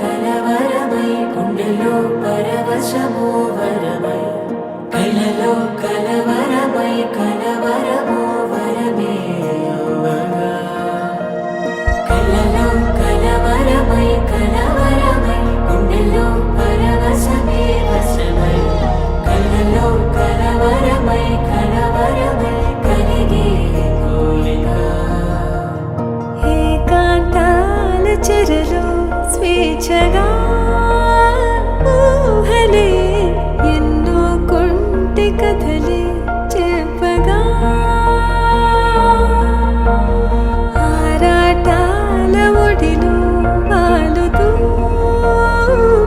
కలవరమై గుండెలో పరవశమో వరమై కలలో కలవరమై కలవరమో వరమే అవ్వగా కలలో కలవరమై కలవరమై గుండెలో పరవశమే వశమై కలలో కలవరమై కలవరమై కలిగే కోరిక ఏకాంతాల చెరలో స్వేచ్ఛగా ఊహలే ఎన్నో కొంటి కథలే చెప్పగా ఆరాటాల ఒడిలో వాలుతూ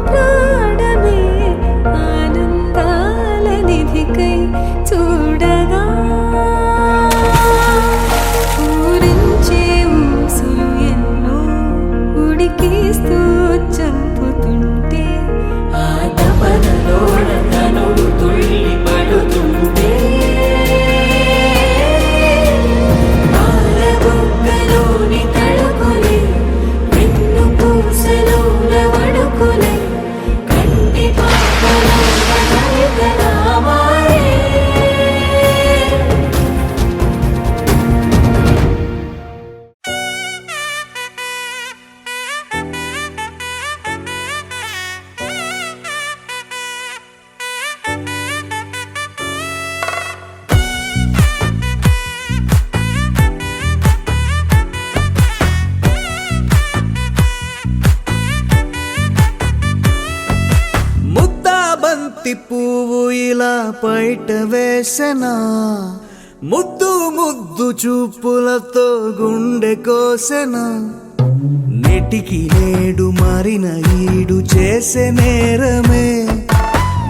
ప్రాణమే ఆనందాల నిధికై చూడగా ఊరించే ఊసులు ఎన్నో ఉడికిస్తూ చంపుతుంటే ఆ తపనలోన తనువు తుళ్ళి పడుతుంటే పాలబుగ్గలోని తడుకులే వెన్ను పూసలోన వడుకులే కంటి పాపలోన కవితలా మారే ముద్దా బంతి పువ్వు ఇలా బయట వేసెనా ముద్దు ముద్దు చూపులతో గుండె కోసెనా నెటికి నేడు మారిన ఈడు చేసే నేరమే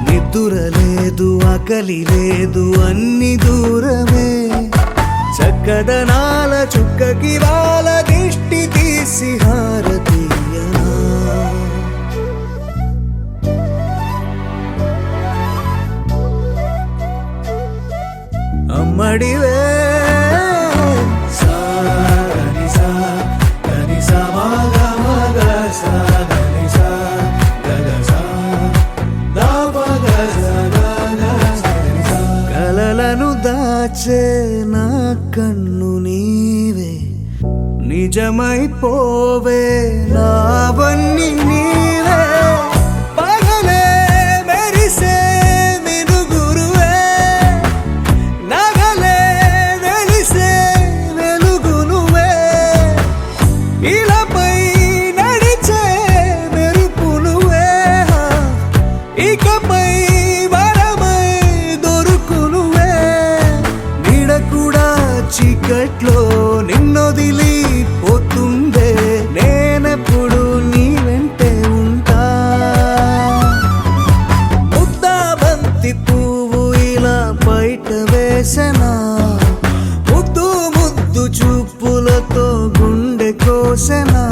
నిద్ర లేదు ఆకలి లేదు అన్ని దూరమే చక్కదనాల చుక్కకి వాళ్ళ దిష్టి తీసి హారతీయనా అమ్మడివే కలలను దాచే నా కన్ను నీవే నిజమైపోవే నావన్నీ నీవే పగలే మెరిసే మినుగురువే నగలే వెలిసే వెలుగు నువ్వే ఇలాపై నడిచే మెరుపు నువ్వే ఇకపై వరమై దొరుకు నువ్వే నీడ కూడా చీకట్లో నిన్నొదిలి పోతుందే నేనెప్పుడు నీ వెంటే ఉంటా ముద్దా బంతి పువ్వు ఇలా బయట వేసెనా ముద్దు ముద్దు చూపులతో గుండె కోసెనా